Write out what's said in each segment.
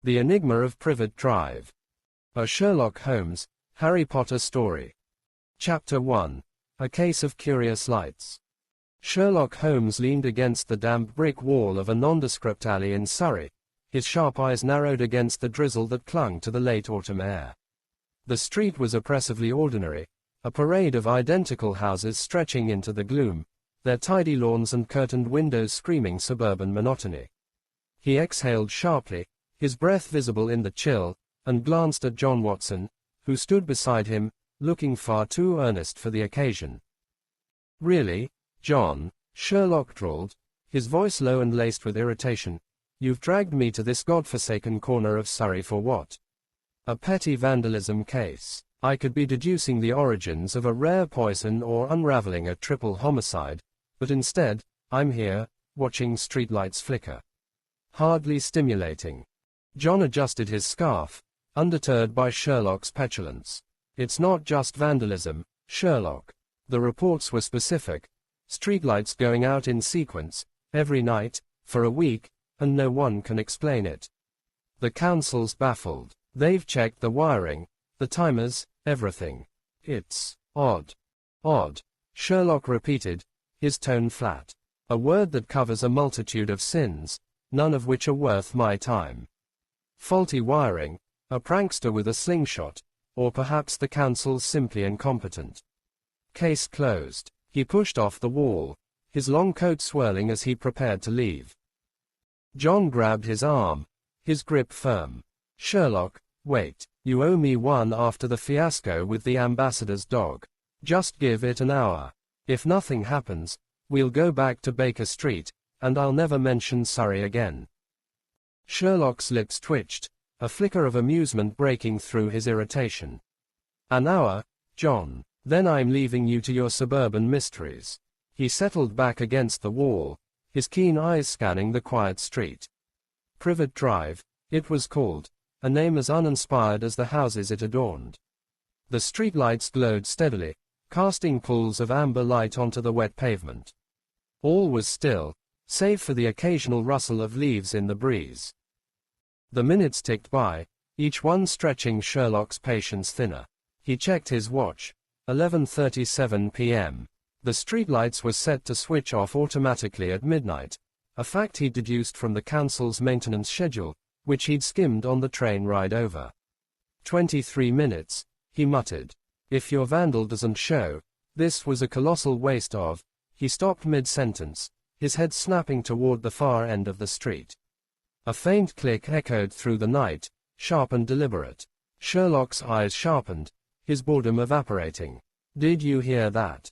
The Enigma of Privet Drive. A Sherlock Holmes, Harry Potter story. Chapter 1. A Case of Curious Lights. Sherlock Holmes leaned against the damp brick wall of a nondescript alley in Surrey, his sharp eyes narrowed against the drizzle that clung to the late autumn air. The street was oppressively ordinary, a parade of identical houses stretching into the gloom, their tidy lawns and curtained windows screaming suburban monotony. He exhaled sharply, his breath visible in the chill, and glanced at John Watson, who stood beside him, looking far too earnest for the occasion. "Really, John," Sherlock drawled, his voice low and laced with irritation, "you've dragged me to this godforsaken corner of Surrey for what? A petty vandalism case? I could be deducing the origins of a rare poison or unraveling a triple homicide, but instead, I'm here, watching streetlights flicker. Hardly stimulating." John adjusted his scarf, undeterred by Sherlock's petulance. "It's not just vandalism, Sherlock. The reports were specific. Streetlights going out in sequence, every night, for a week, and no one can explain it. The council's baffled. They've checked the wiring, the timers, everything. It's odd." "Odd," Sherlock repeated, his tone flat. "A word that covers a multitude of sins, none of which are worth my time. Faulty wiring, a prankster with a slingshot, or perhaps the council's simply incompetent. Case closed." He pushed off the wall, his long coat swirling as he prepared to leave. John grabbed his arm, his grip firm. "Sherlock, wait. You owe me one after the fiasco with the ambassador's dog. Just give it an hour. If nothing happens, we'll go back to Baker Street, and I'll never mention Surrey again." Sherlock's lips twitched, a flicker of amusement breaking through his irritation. "An hour, John. Then I'm leaving you to your suburban mysteries." He settled back against the wall, his keen eyes scanning the quiet street. Privet Drive, it was called, a name as uninspired as the houses it adorned. The streetlights glowed steadily, casting pools of amber light onto the wet pavement. All was still, save for the occasional rustle of leaves in the breeze. The minutes ticked by, each one stretching Sherlock's patience thinner. He checked his watch. 11:37 p.m. The streetlights were set to switch off automatically at midnight, a fact he deduced from the council's maintenance schedule, which he'd skimmed on the train ride over. 23 minutes, he muttered. If your vandal doesn't show, this was a colossal waste of. He stopped mid-sentence, his head snapping toward the far end of the street. A faint click echoed through the night, sharp and deliberate. Sherlock's eyes sharpened, his boredom evaporating. "Did you hear that?"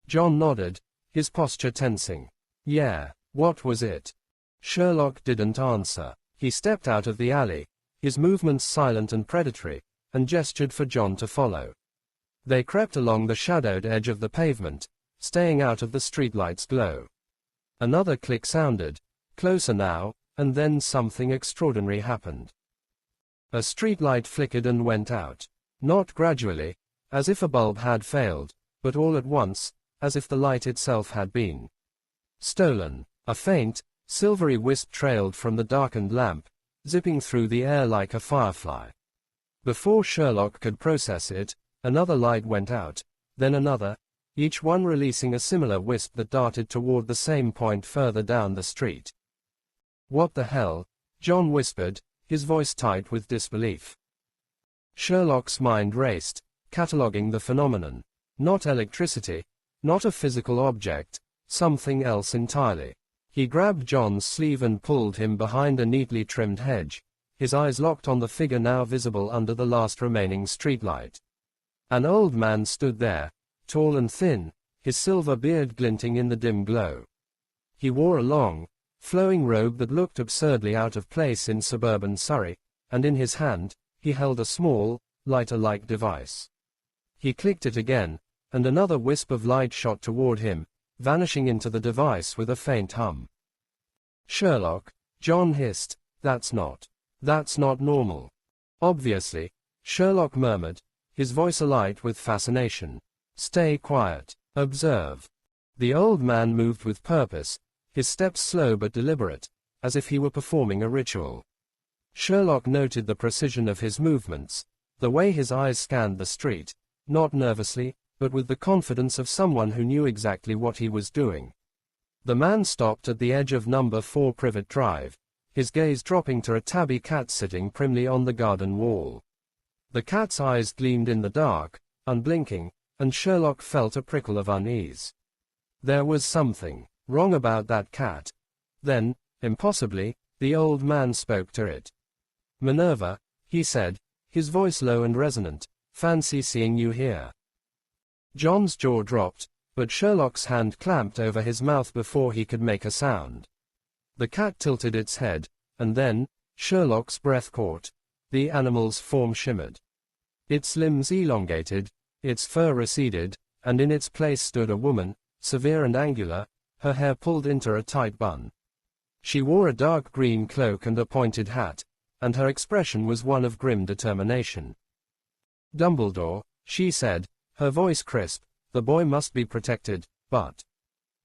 John nodded, his posture tensing. "Yeah, what was it?" Sherlock didn't answer. He stepped out of the alley, his movements silent and predatory, and gestured for John to follow. They crept along the shadowed edge of the pavement, staying out of the streetlight's glow. Another click sounded, closer now, and then something extraordinary happened. A streetlight flickered and went out. Not gradually, as if a bulb had failed, but all at once, as if the light itself had been stolen. A faint, silvery wisp trailed from the darkened lamp, zipping through the air like a firefly. Before Sherlock could process it, another light went out, then another, each one releasing a similar wisp that darted toward the same point further down the street. "What the hell?" John whispered, his voice tight with disbelief. Sherlock's mind raced, cataloguing the phenomenon. Not electricity, not a physical object, something else entirely. He grabbed John's sleeve and pulled him behind a neatly trimmed hedge, his eyes locked on the figure now visible under the last remaining streetlight. An old man stood there, tall and thin, his silver beard glinting in the dim glow. He wore a long, flowing robe that looked absurdly out of place in suburban Surrey, and in his hand, he held a small, lighter-like device. He clicked it again, and another wisp of light shot toward him, vanishing into the device with a faint hum. "Sherlock," John hissed, that's not normal." "Obviously," Sherlock murmured, his voice alight with fascination. "Stay quiet. Observe." The old man moved with purpose, his steps slow but deliberate, as if he were performing a ritual. Sherlock noted the precision of his movements, the way his eyes scanned the street, not nervously, but with the confidence of someone who knew exactly what he was doing. The man stopped at the edge of number 4 Privet Drive, his gaze dropping to a tabby cat sitting primly on the garden wall. The cat's eyes gleamed in the dark, unblinking, and Sherlock felt a prickle of unease. There was something wrong about that cat. Then, impossibly, the old man spoke to it. "Minerva," he said, his voice low and resonant, "fancy seeing you here." John's jaw dropped, but Sherlock's hand clamped over his mouth before he could make a sound. The cat tilted its head, and then, Sherlock's breath caught. The animal's form shimmered. Its limbs elongated, its fur receded, and in its place stood a woman, severe and angular, her hair pulled into a tight bun. She wore a dark green cloak and a pointed hat, and her expression was one of grim determination. "Dumbledore," she said, her voice crisp, "the boy must be protected, but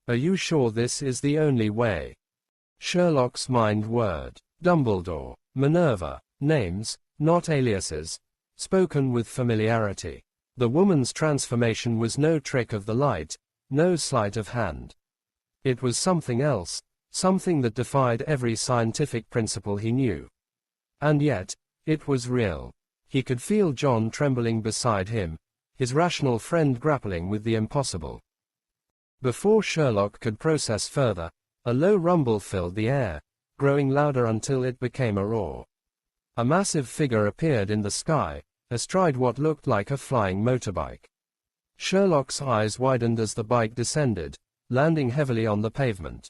are you sure this is the only way?" Sherlock's mind whirred. Dumbledore, Minerva, names, not aliases, spoken with familiarity. The woman's transformation was no trick of the light, no sleight of hand. It was something else, something that defied every scientific principle he knew. And yet, it was real. He could feel John trembling beside him, his rational friend grappling with the impossible. Before Sherlock could process further, a low rumble filled the air, growing louder until it became a roar. A massive figure appeared in the sky, astride what looked like a flying motorbike. Sherlock's eyes widened as the bike descended, landing heavily on the pavement.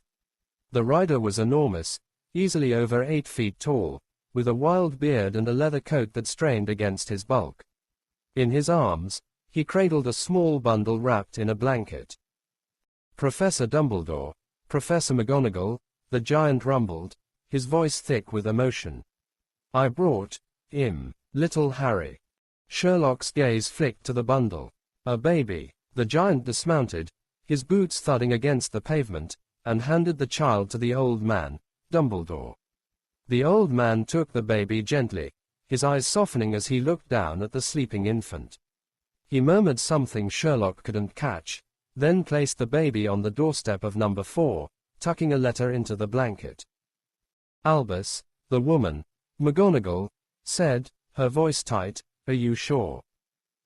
The rider was enormous, easily over 8 feet tall, with a wild beard and a leather coat that strained against his bulk. In his arms, he cradled a small bundle wrapped in a blanket. "Professor Dumbledore, Professor McGonagall," the giant rumbled, his voice thick with emotion. "I brought him, little Harry." Sherlock's gaze flicked to the bundle. A baby. The giant dismounted, his boots thudding against the pavement, and handed the child to the old man, Dumbledore. The old man took the baby gently, his eyes softening as he looked down at the sleeping infant. He murmured something Sherlock couldn't catch, then placed the baby on the doorstep of number 4, tucking a letter into the blanket. "Albus," the woman, McGonagall, said, her voice tight, "are you sure?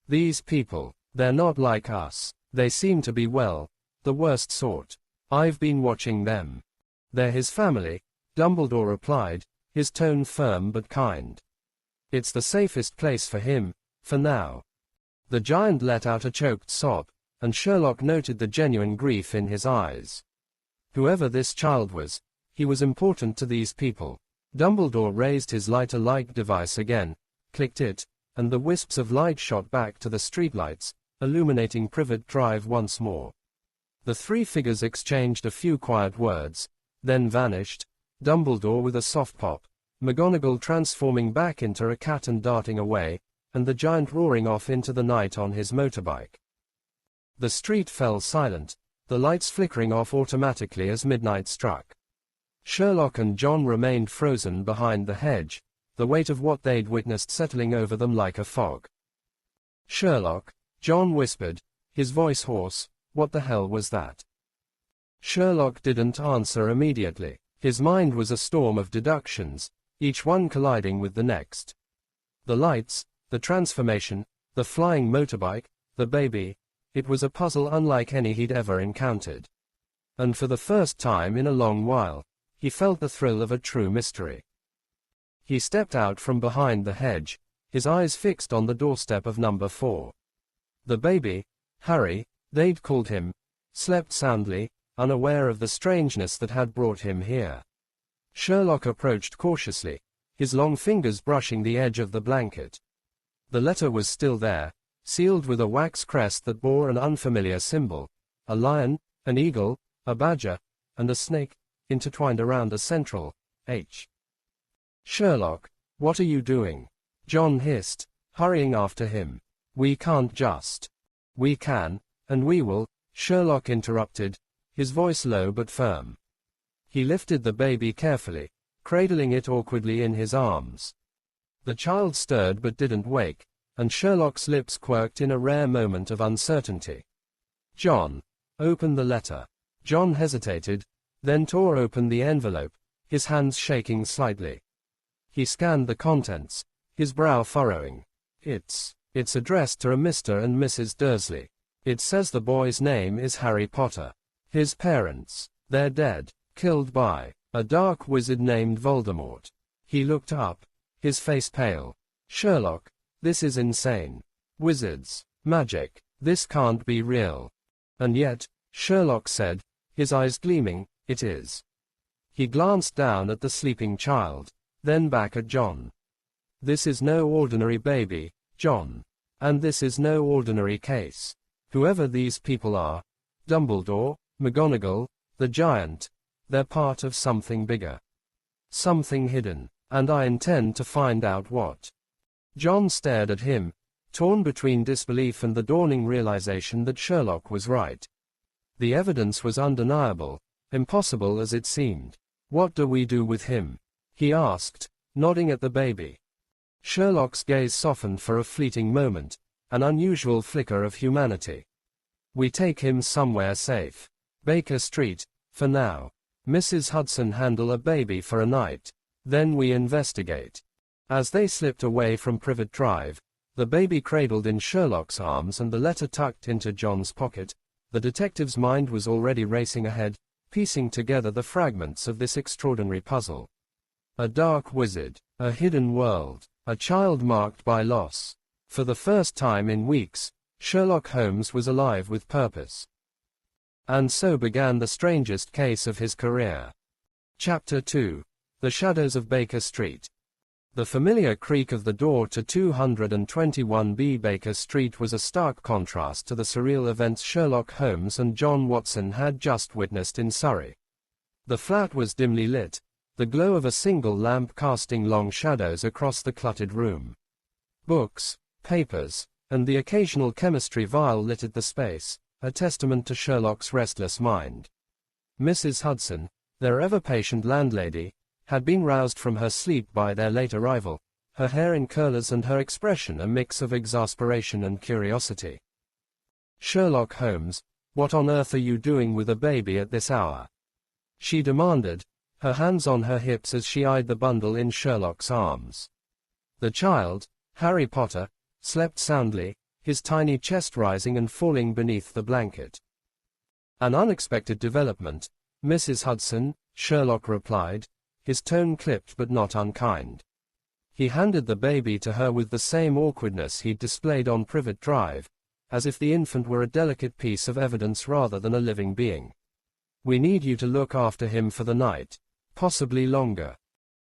These people, they're not like us. They seem to be well, the worst sort. I've been watching them." "They're his family," Dumbledore replied, his tone firm but kind. "It's the safest place for him, for now." The giant let out a choked sob, and Sherlock noted the genuine grief in his eyes. Whoever this child was, he was important to these people. Dumbledore raised his lighter-like device again, clicked it, and the wisps of light shot back to the streetlights, illuminating Privet Drive once more. The three figures exchanged a few quiet words, then vanished, Dumbledore with a soft pop, McGonagall transforming back into a cat and darting away, and the giant roaring off into the night on his motorbike. The street fell silent, the lights flickering off automatically as midnight struck. Sherlock and John remained frozen behind the hedge, the weight of what they'd witnessed settling over them like a fog. "Sherlock," John whispered, his voice hoarse, "what the hell was that?" Sherlock didn't answer immediately. His mind was a storm of deductions, each one colliding with the next. The lights, the transformation, the flying motorbike, the baby, it was a puzzle unlike any he'd ever encountered. And for the first time in a long while, he felt the thrill of a true mystery. He stepped out from behind the hedge, his eyes fixed on the doorstep of number 4. The baby, Harry, they'd called him, slept soundly, unaware of the strangeness that had brought him here. Sherlock approached cautiously, his long fingers brushing the edge of the blanket. The letter was still there, sealed with a wax crest that bore an unfamiliar symbol, a lion, an eagle, a badger, and a snake, intertwined around a central H. "Sherlock, what are you doing?" John hissed, hurrying after him. "We can't just." "We can, and we will," Sherlock interrupted, his voice low but firm. He lifted the baby carefully, cradling it awkwardly in his arms. The child stirred but didn't wake, and Sherlock's lips quirked in a rare moment of uncertainty. "John, open the letter." John hesitated, then tore open the envelope, his hands shaking slightly. He scanned the contents, his brow furrowing. It's addressed to a Mr. and Mrs. Dursley. It says the boy's name is Harry Potter. His parents, they're dead, killed by a dark wizard named Voldemort. He looked up, his face pale. "Sherlock, this is insane. Wizards, magic, this can't be real." "And yet," Sherlock said, his eyes gleaming, "it is." He glanced down at the sleeping child, then back at John. "This is no ordinary baby, John. And this is no ordinary case. Whoever these people are, Dumbledore, McGonagall, the giant, they're part of something bigger. Something hidden, and I intend to find out what." John stared at him, torn between disbelief and the dawning realization that Sherlock was right. The evidence was undeniable, impossible as it seemed. "What do we do with him?" he asked, nodding at the baby. Sherlock's gaze softened for a fleeting moment, an unusual flicker of humanity. "We take him somewhere safe. Baker Street, for now. Mrs. Hudson handle a baby for a night. Then we investigate." As they slipped away from Privet Drive, the baby cradled in Sherlock's arms and the letter tucked into John's pocket, the detective's mind was already racing ahead, piecing together the fragments of this extraordinary puzzle. A dark wizard, a hidden world, a child marked by loss. For the first time in weeks, Sherlock Holmes was alive with purpose. And so began the strangest case of his career. Chapter 2. The Shadows of Baker Street. The familiar creak of the door to 221B Baker Street was a stark contrast to the surreal events Sherlock Holmes and John Watson had just witnessed in Surry. The flat was dimly lit, the glow of a single lamp casting long shadows across the cluttered room. Books, papers, and the occasional chemistry vial littered the space, a testament to Sherlock's restless mind. Mrs. Hudson, their ever-patient landlady, had been roused from her sleep by their late arrival, her hair in curlers and her expression a mix of exasperation and curiosity. "Sherlock Holmes, what on earth are you doing with a baby at this hour?" she demanded, her hands on her hips as she eyed the bundle in Sherlock's arms. The child, Harry Potter, slept soundly, his tiny chest rising and falling beneath the blanket. "An unexpected development, Mrs. Hudson," Sherlock replied, his tone clipped but not unkind. He handed the baby to her with the same awkwardness he'd displayed on Privet Drive, as if the infant were a delicate piece of evidence rather than a living being. "We need you to look after him for the night, possibly longer."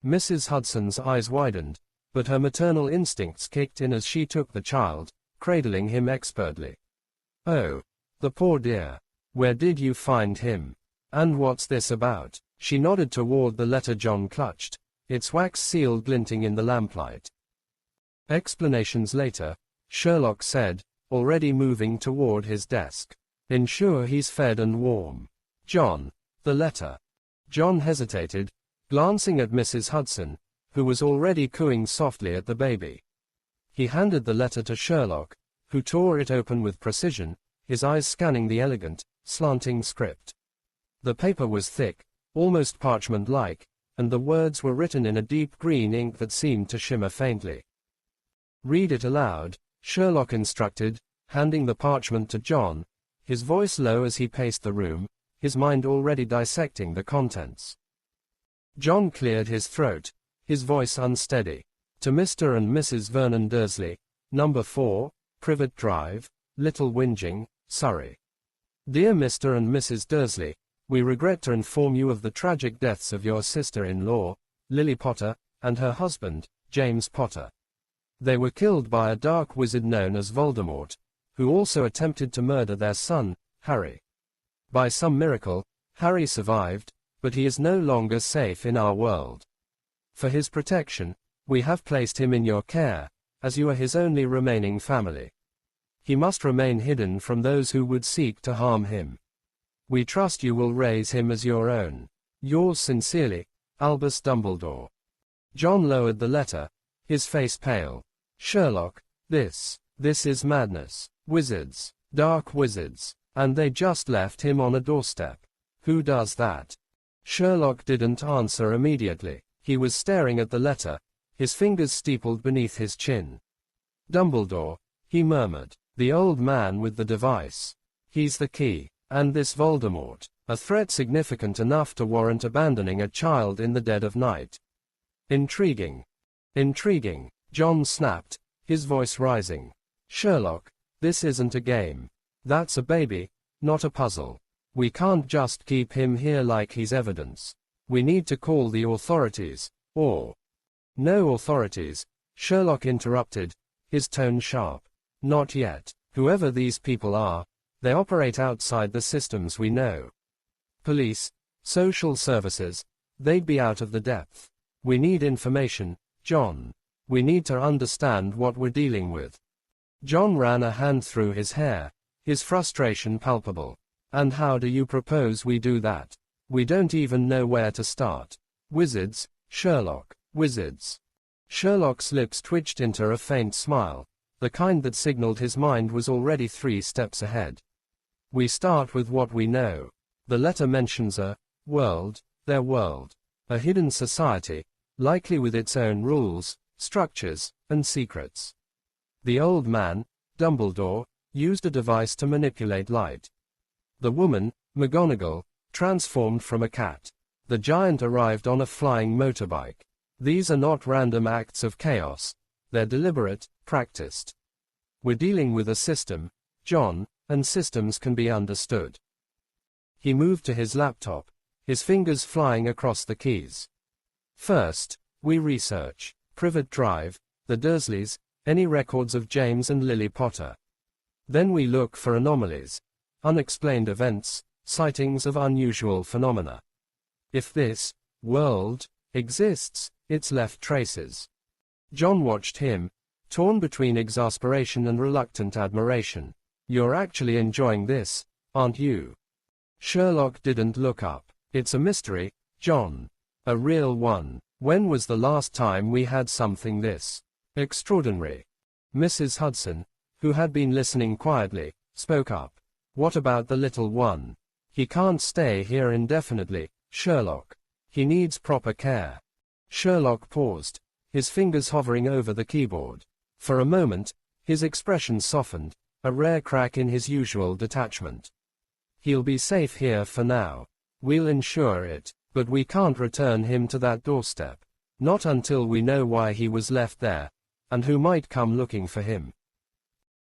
Mrs. Hudson's eyes widened, but her maternal instincts kicked in as she took the child, cradling him expertly. "Oh, the poor dear. Where did you find him? And what's this about?" She nodded toward the letter John clutched, its wax seal glinting in the lamplight. Explanations later, Sherlock said, already moving toward his desk. "Ensure he's fed and warm. John, the letter." John hesitated, glancing at Mrs. Hudson, who was already cooing softly at the baby. He handed the letter to Sherlock, who tore it open with precision, his eyes scanning the elegant, slanting script. The paper was thick, almost parchment-like, and the words were written in a deep green ink that seemed to shimmer faintly. "Read it aloud," Sherlock instructed, handing the parchment to John, his voice low as he paced the room, his mind already dissecting the contents. John cleared his throat, his voice unsteady. "To Mr. and Mrs. Vernon Dursley, number 4, Privet Drive, Little Whinging, Surrey. Dear Mr. and Mrs. Dursley, we regret to inform you of the tragic deaths of your sister-in-law, Lily Potter, and her husband, James Potter. They were killed by a dark wizard known as Voldemort, who also attempted to murder their son, Harry. By some miracle, Harry survived, but he is no longer safe in our world. For his protection, we have placed him in your care, as you are his only remaining family. He must remain hidden from those who would seek to harm him. We trust you will raise him as your own. Yours sincerely, Albus Dumbledore. John lowered the letter, his face pale. Sherlock, this is madness. Wizards, dark wizards, and they just left him on a doorstep. Who does that? Sherlock didn't answer immediately. He was staring at the letter, his fingers steepled beneath his chin. Dumbledore, he murmured. The old man with the device. He's the key. And this Voldemort, a threat significant enough to warrant abandoning a child in the dead of night. Intriguing. Intriguing, John snapped, his voice rising. Sherlock, this isn't a game. That's a baby, not a puzzle. We can't just keep him here like he's evidence. We need to call the authorities, or... No authorities, Sherlock interrupted, his tone sharp. Not yet. Whoever these people are, they operate outside the systems we know. Police, social services, they'd be out of the depth. We need information, John. We need to understand what we're dealing with. John ran a hand through his hair, his frustration palpable. And how do you propose we do that? We don't even know where to start. Wizards, Sherlock, wizards. Sherlock's lips twitched into a faint smile, the kind that signaled his mind was already 3 steps ahead. We start with what we know. The letter mentions a world, their world. A hidden society, likely with its own rules, structures, and secrets. The old man, Dumbledore, used a device to manipulate light. The woman, McGonagall, transformed from a cat. The giant arrived on a flying motorbike. These are not random acts of chaos. They're deliberate, practiced. We're dealing with a system, John, and systems can be understood. He moved to his laptop, his fingers flying across the keys. First, we research. Privet Drive, the Dursleys, any records of James and Lily Potter. Then we look for anomalies, unexplained events, sightings of unusual phenomena. If this world exists, it's left traces. John watched him, torn between exasperation and reluctant admiration. You're actually enjoying this, aren't you? Sherlock didn't look up. It's a mystery, John. A real one. When was the last time we had something this extraordinary? Mrs. Hudson, who had been listening quietly, spoke up. What about the little one? He can't stay here indefinitely, Sherlock. He needs proper care. Sherlock paused, his fingers hovering over the keyboard. For a moment, his expression softened, a rare crack in his usual detachment. He'll be safe here for now. We'll ensure it, but we can't return him to that doorstep. Not until we know why he was left there, and who might come looking for him.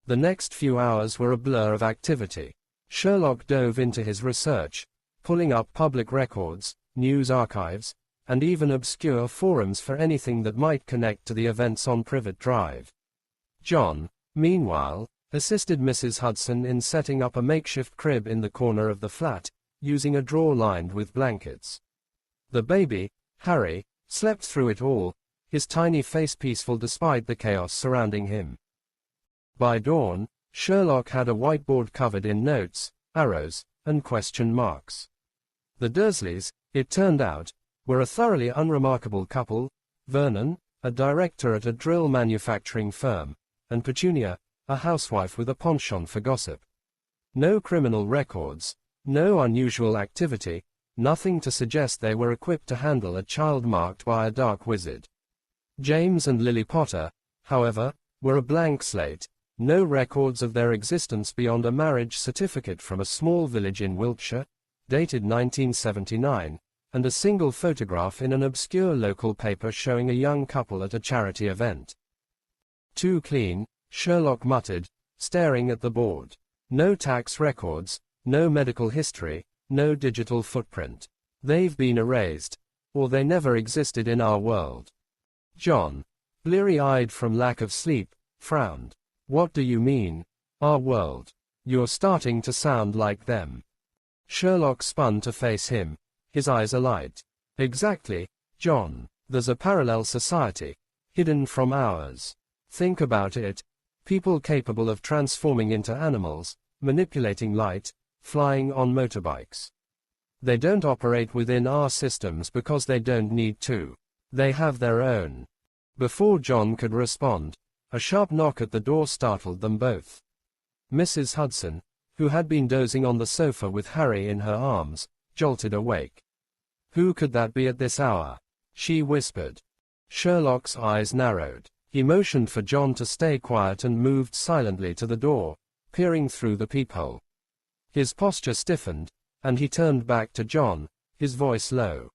The next few hours were a blur of activity. Sherlock dove into his research, pulling up public records, news archives, and even obscure forums for anything that might connect to the events on Privet Drive. John, meanwhile, assisted Mrs. Hudson in setting up a makeshift crib in the corner of the flat, using a drawer lined with blankets. The baby, Harry, slept through it all, his tiny face peaceful despite the chaos surrounding him. By dawn, Sherlock had a whiteboard covered in notes, arrows, and question marks. The Dursleys, it turned out, were a thoroughly unremarkable couple, Vernon, a director at a drill manufacturing firm, and Petunia, a housewife with a penchant for gossip. No criminal records, no unusual activity, nothing to suggest they were equipped to handle a child marked by a dark wizard. James and Lily Potter, however, were a blank slate, no records of their existence beyond a marriage certificate from a small village in Wiltshire, dated 1979, and a single photograph in an obscure local paper showing a young couple at a charity event. Too clean, Sherlock muttered, staring at the board. No tax records, no medical history, no digital footprint. They've been erased, or they never existed in our world. John, bleary-eyed from lack of sleep, frowned. What do you mean, our world? You're starting to sound like them. Sherlock spun to face him, his eyes alight. Exactly, John. There's a parallel society, hidden from ours. Think about it. People capable of transforming into animals, manipulating light, flying on motorbikes. They don't operate within our systems because they don't need to. They have their own. Before John could respond, a sharp knock at the door startled them both. Mrs. Hudson, who had been dozing on the sofa with Harry in her arms, jolted awake. "Who could that be at this hour?" she whispered. Sherlock's eyes narrowed. He motioned for John to stay quiet and moved silently to the door, peering through the peephole. His posture stiffened, and he turned back to John, his voice low.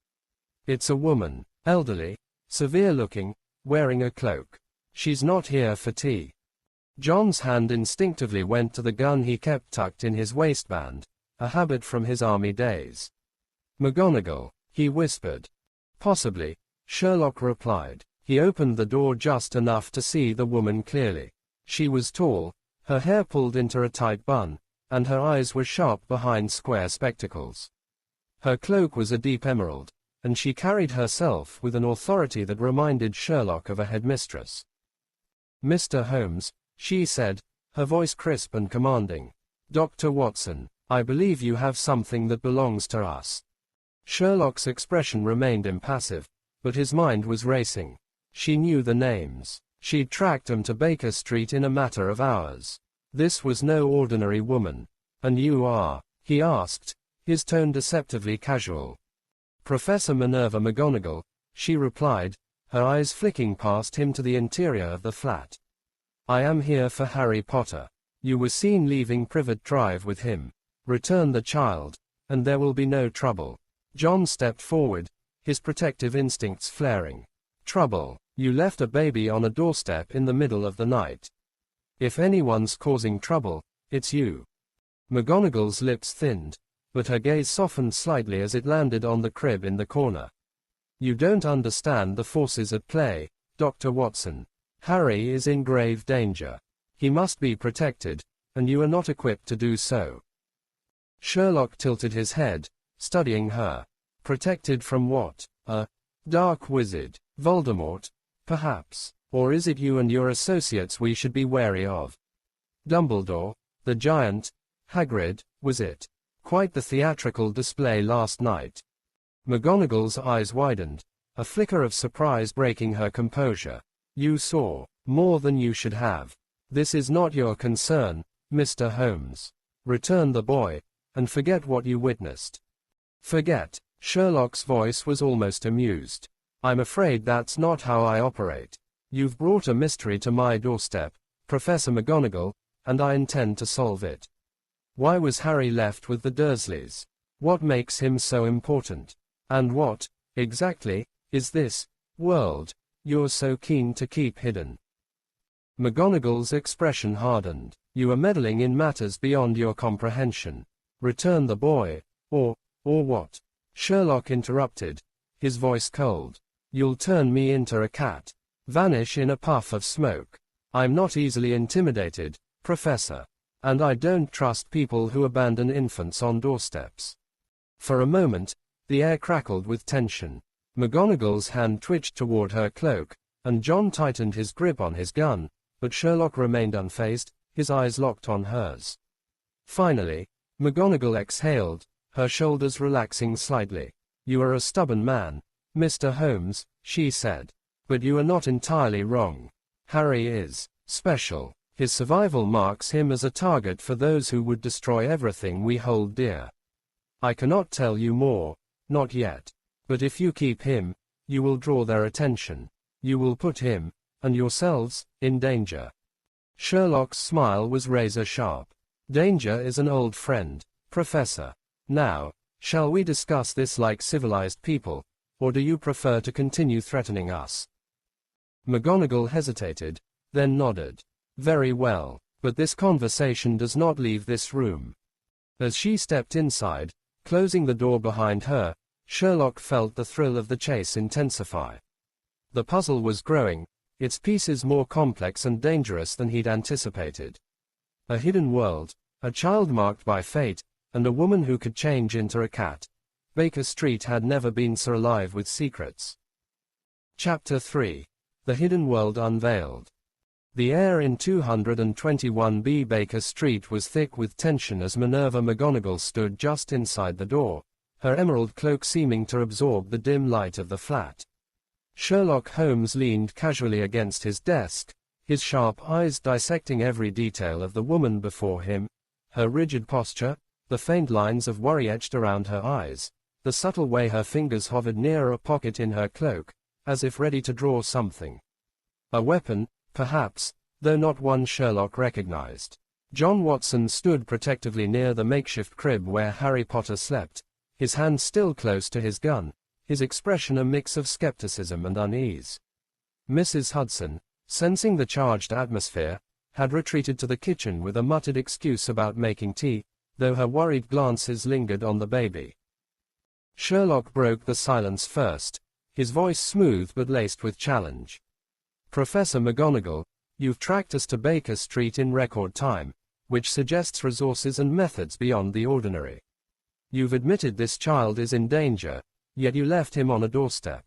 "It's a woman, elderly, severe-looking, wearing a cloak. She's not here for tea." John's hand instinctively went to the gun he kept tucked in his waistband, a habit from his army days. "McGonagall," he whispered. "Possibly," Sherlock replied. He opened the door just enough to see the woman clearly. She was tall, her hair pulled into a tight bun, and her eyes were sharp behind square spectacles. Her cloak was a deep emerald, and she carried herself with an authority that reminded Sherlock of a headmistress. "Mr. Holmes," she said, her voice crisp and commanding. "Dr. Watson, I believe you have something that belongs to us." Sherlock's expression remained impassive, but his mind was racing. She knew the names. She'd tracked them to Baker Street in a matter of hours. This was no ordinary woman. "And you are?" he asked, his tone deceptively casual. "Professor Minerva McGonagall," she replied, her eyes flicking past him to the interior of the flat. "I am here for Harry Potter. You were seen leaving Privet Drive with him. Return the child, and there will be no trouble." John stepped forward, his protective instincts flaring. "Trouble? You left a baby on a doorstep in the middle of the night. If anyone's causing trouble, it's you." McGonagall's lips thinned, but her gaze softened slightly as it landed on the crib in the corner. "You don't understand the forces at play, Dr. Watson. Harry is in grave danger. He must be protected, and you are not equipped to do so." Sherlock tilted his head, studying her. "Protected from what? A dark wizard, Voldemort, perhaps? Or is it you and your associates we should be wary of? Dumbledore, the giant, Hagrid, was it? Quite the theatrical display last night." McGonagall's eyes widened, a flicker of surprise breaking her composure. "You saw more than you should have. This is not your concern, Mr. Holmes. Return the boy, and forget what you witnessed." "Forget?" Sherlock's voice was almost amused. "I'm afraid that's not how I operate. You've brought a mystery to my doorstep, Professor McGonagall, and I intend to solve it. Why was Harry left with the Dursleys? What makes him so important? And what, exactly, is this world you're so keen to keep hidden?" McGonagall's expression hardened. "You are meddling in matters beyond your comprehension. Return the boy, or what?" Sherlock interrupted, his voice cold. "You'll turn me into a cat. Vanish in a puff of smoke. I'm not easily intimidated, Professor. And I don't trust people who abandon infants on doorsteps." For a moment, the air crackled with tension. McGonagall's hand twitched toward her cloak, and John tightened his grip on his gun, but Sherlock remained unfazed, his eyes locked on hers. Finally, McGonagall exhaled, her shoulders relaxing slightly. "You are a stubborn man, Mr. Holmes," she said. "But you are not entirely wrong. Harry is special. His survival marks him as a target for those who would destroy everything we hold dear. I cannot tell you more, not yet. But if you keep him, you will draw their attention. You will put him, and yourselves, in danger." Sherlock's smile was razor sharp. "Danger is an old friend, Professor. Now, shall we discuss this like civilized people, or do you prefer to continue threatening us?" McGonagall hesitated, then nodded. "Very well, but this conversation does not leave this room." As she stepped inside, closing the door behind her, Sherlock felt the thrill of the chase intensify. The puzzle was growing, its pieces more complex and dangerous than he'd anticipated. A hidden world, a child marked by fate, and a woman who could change into a cat. Baker Street had never been so alive with secrets. Chapter 3. The Hidden World Unveiled. The air in 221B Baker Street was thick with tension as Minerva McGonagall stood just inside the door, her emerald cloak seeming to absorb the dim light of the flat. Sherlock Holmes leaned casually against his desk, his sharp eyes dissecting every detail of the woman before him, her rigid posture, the faint lines of worry etched around her eyes, the subtle way her fingers hovered near a pocket in her cloak, as if ready to draw something. A weapon, perhaps, though not one Sherlock recognized. John Watson stood protectively near the makeshift crib where Harry Potter slept, his hand still close to his gun, his expression a mix of skepticism and unease. Mrs. Hudson, sensing the charged atmosphere, had retreated to the kitchen with a muttered excuse about making tea, though her worried glances lingered on the baby. Sherlock broke the silence first, his voice smooth but laced with challenge. "Professor McGonagall, you've tracked us to Baker Street in record time, which suggests resources and methods beyond the ordinary. You've admitted this child is in danger, yet you left him on a doorstep.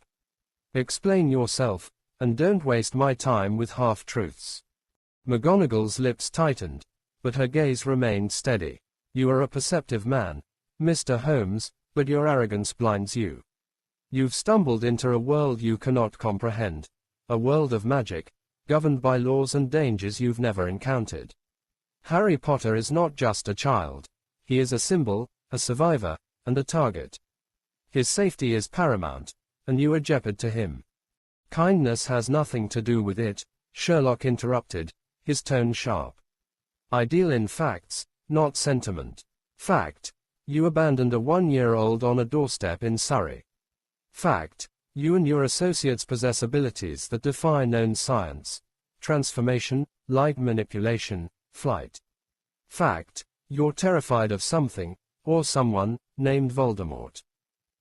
Explain yourself, and don't waste my time with half-truths." McGonagall's lips tightened, but her gaze remained steady. "You are a perceptive man, Mr. Holmes, but your arrogance blinds you. You've stumbled into a world you cannot comprehend, a world of magic, governed by laws and dangers you've never encountered. Harry Potter is not just a child. He is a symbol, a survivor, and a target. His safety is paramount, and you are jeopard to him." "Kindness has nothing to do with it," Sherlock interrupted, his tone sharp. "I deal in facts, not sentiment. Fact: you abandoned a 1-year-old on a doorstep in Surry. Fact: you and your associates possess abilities that defy known science: transformation, light manipulation, flight. Fact: you're terrified of something, or someone, named Voldemort.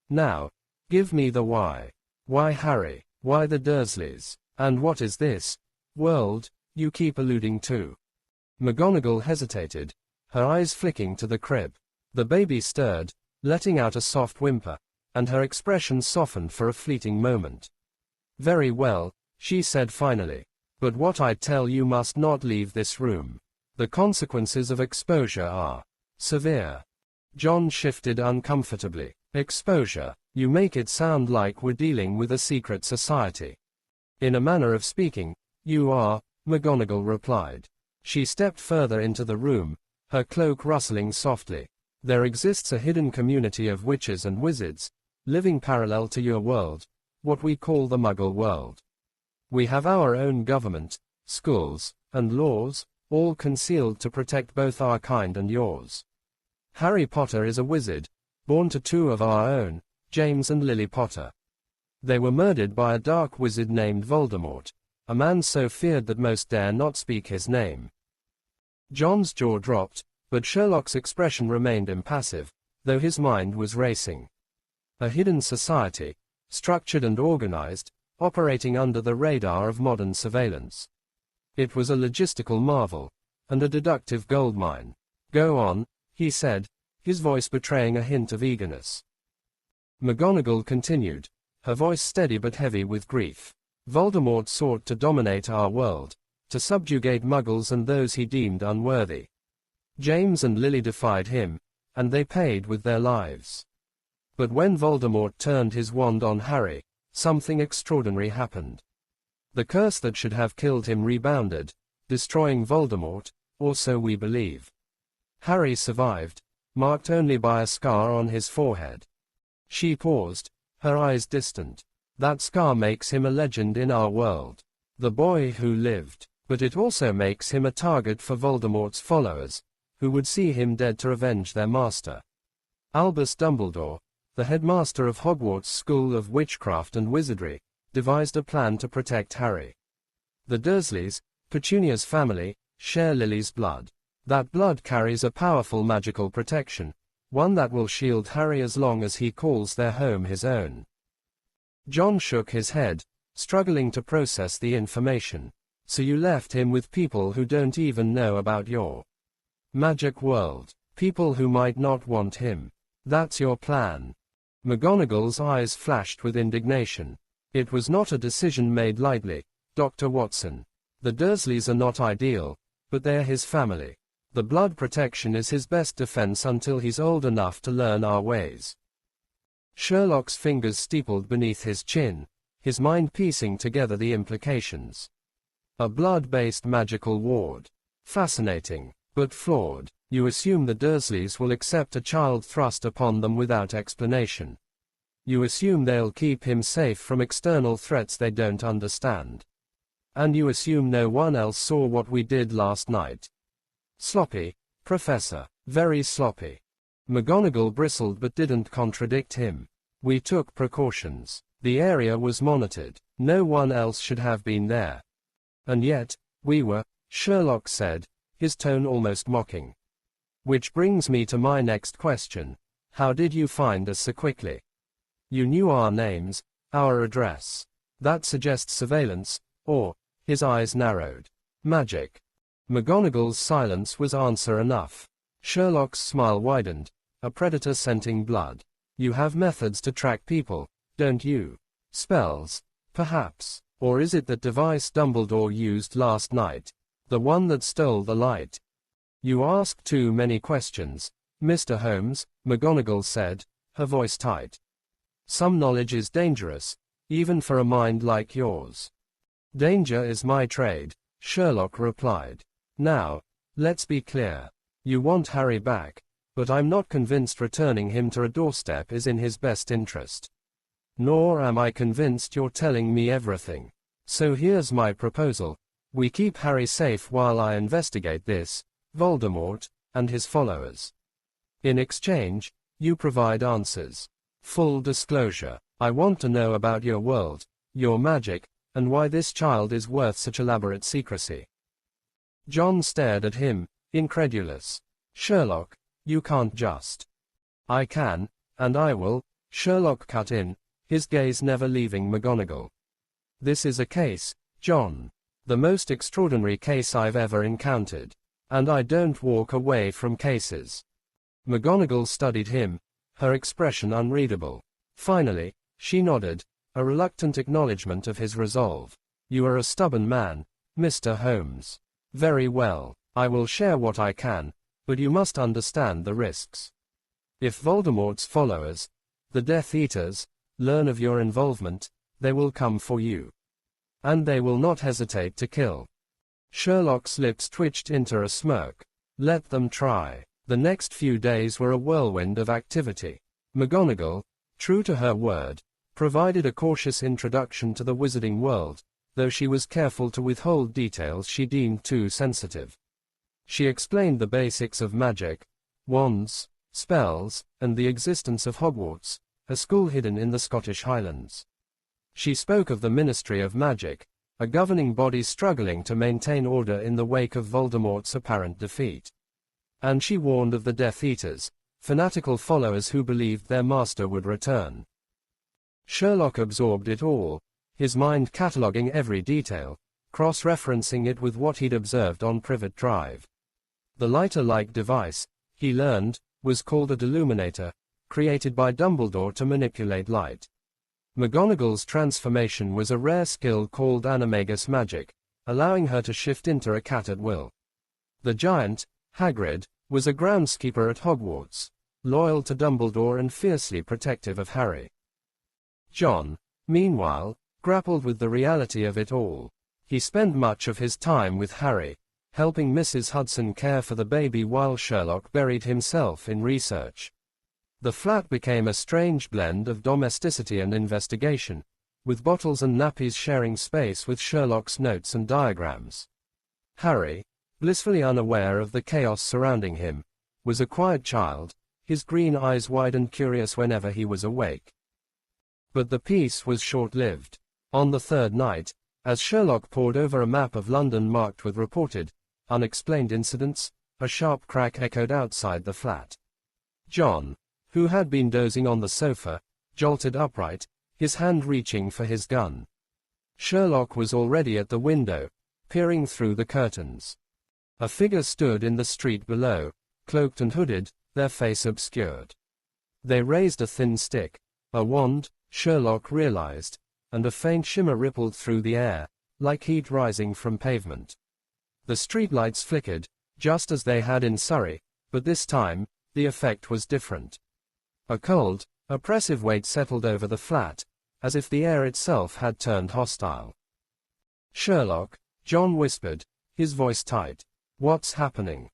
Now, give me the why. Why Harry? Why the Dursleys? And what is this world you keep alluding to?" McGonagall hesitated, her eyes flicking to the crib. The baby stirred, letting out a soft whimper, and her expression softened for a fleeting moment. "Very well," she said finally. "But what I tell you must not leave this room. The consequences of exposure are severe." John shifted uncomfortably. "Exposure? You make it sound like we're dealing with a secret society." "In a manner of speaking, you are," McGonagall replied. She stepped further into the room, her cloak rustling softly. "There exists a hidden community of witches and wizards, living parallel to your world, what we call the Muggle world. We have our own government, schools, and laws, all concealed to protect both our kind and yours. Harry Potter is a wizard, born to 2 of our own, James and Lily Potter. They were murdered by a dark wizard named Voldemort, a man so feared that most dare not speak his name." John's jaw dropped, but Sherlock's expression remained impassive, though his mind was racing. A hidden society, structured and organized, operating under the radar of modern surveillance. It was a logistical marvel, and a deductive goldmine. "Go on," he said, his voice betraying a hint of eagerness. McGonagall continued, her voice steady but heavy with grief. "Voldemort sought to dominate our world, to subjugate Muggles and those he deemed unworthy. James and Lily defied him, and they paid with their lives. But when Voldemort turned his wand on Harry, something extraordinary happened. The curse that should have killed him rebounded, destroying Voldemort, or so we believe. Harry survived, marked only by a scar on his forehead." She paused, her eyes distant. "That scar makes him a legend in our world. The boy who lived. But it also makes him a target for Voldemort's followers, who would see him dead to revenge their master. Albus Dumbledore, the headmaster of Hogwarts School of Witchcraft and Wizardry, devised a plan to protect Harry. The Dursleys, Petunia's family, share Lily's blood. That blood carries a powerful magical protection, one that will shield Harry as long as he calls their home his own." John shook his head, struggling to process the information. "So you left him with people who don't even know about your magic world, people who might not want him. That's your plan?" McGonagall's eyes flashed with indignation. "It was not a decision made lightly, Dr. Watson. The Dursleys are not ideal, but they're his family. The blood protection is his best defense until he's old enough to learn our ways. Sherlock's fingers steepled beneath his chin, his mind piecing together the implications. A blood-based magical ward. Fascinating, but flawed. You assume the Dursleys will accept a child thrust upon them without explanation. You assume they'll keep him safe from external threats they don't understand. And you assume no one else saw what we did last night. Sloppy, Professor. Very sloppy. McGonagall bristled but didn't contradict him. We took precautions. The area was monitored. No one else should have been there. And yet, we were, Sherlock said, his tone almost mocking. Which brings me to my next question. How did you find us so quickly? You knew our names, our address. That suggests surveillance, or, his eyes narrowed. Magic. McGonagall's silence was answer enough. Sherlock's smile widened, a predator scenting blood. You have methods to track people, don't you? Spells, perhaps. Or is it that device Dumbledore used last night? The one that stole the light? You ask too many questions, Mr. Holmes, McGonagall said, her voice tight. Some knowledge is dangerous, even for a mind like yours. Danger is my trade, Sherlock replied. Now, let's be clear. You want Harry back, but I'm not convinced returning him to a doorstep is in his best interest. Nor am I convinced you're telling me everything. So here's my proposal. We keep Harry safe while I investigate this, Voldemort, and his followers. In exchange, you provide answers. Full disclosure. I want to know about your world, your magic, and why this child is worth such elaborate secrecy. John stared at him, incredulous. Sherlock, you can't just. I can, and I will, Sherlock cut in, his gaze never leaving McGonagall. This is a case, John. The most extraordinary case I've ever encountered. And I don't walk away from cases. McGonagall studied him, her expression unreadable. Finally, she nodded, a reluctant acknowledgement of his resolve. You are a stubborn man, Mr. Holmes. Very well, I will share what I can, but you must understand the risks. If Voldemort's followers, the Death Eaters, learn of your involvement, they will come for you. And they will not hesitate to kill. Sherlock's lips twitched into a smirk. Let them try. The next few days were a whirlwind of activity. McGonagall, true to her word, provided a cautious introduction to the wizarding world, though she was careful to withhold details she deemed too sensitive. She explained the basics of magic, wands, spells, and the existence of Hogwarts, a school hidden in the Scottish Highlands. She spoke of the Ministry of Magic, a governing body struggling to maintain order in the wake of Voldemort's apparent defeat. And she warned of the Death Eaters, fanatical followers who believed their master would return. Sherlock absorbed it all, his mind cataloguing every detail, cross-referencing it with what he'd observed on Privet Drive. The lighter-like device, he learned, was called a deluminator, created by Dumbledore to manipulate light. McGonagall's transformation was a rare skill called animagus magic, allowing her to shift into a cat at will. The giant, Hagrid, was a groundskeeper at Hogwarts, loyal to Dumbledore and fiercely protective of Harry. John, meanwhile, grappled with the reality of it all. He spent much of his time with Harry, helping Mrs. Hudson care for the baby while Sherlock buried himself in research. The flat became a strange blend of domesticity and investigation, with bottles and nappies sharing space with Sherlock's notes and diagrams. Harry, blissfully unaware of the chaos surrounding him, was a quiet child, his green eyes wide and curious whenever he was awake. But the peace was short-lived. On the third night, as Sherlock pored over a map of London marked with reported, unexplained incidents, a sharp crack echoed outside the flat. John, who had been dozing on the sofa, jolted upright, his hand reaching for his gun. Sherlock was already at the window, peering through the curtains. A figure stood in the street below, cloaked and hooded, their face obscured. They raised a thin stick, a wand, Sherlock realized, and a faint shimmer rippled through the air, like heat rising from pavement. The streetlights flickered, just as they had in Surry, but this time, the effect was different. A cold, Oppressive weight settled over the flat, as if the air itself had turned hostile. "Sherlock," John whispered, his voice tight. "What's happening?"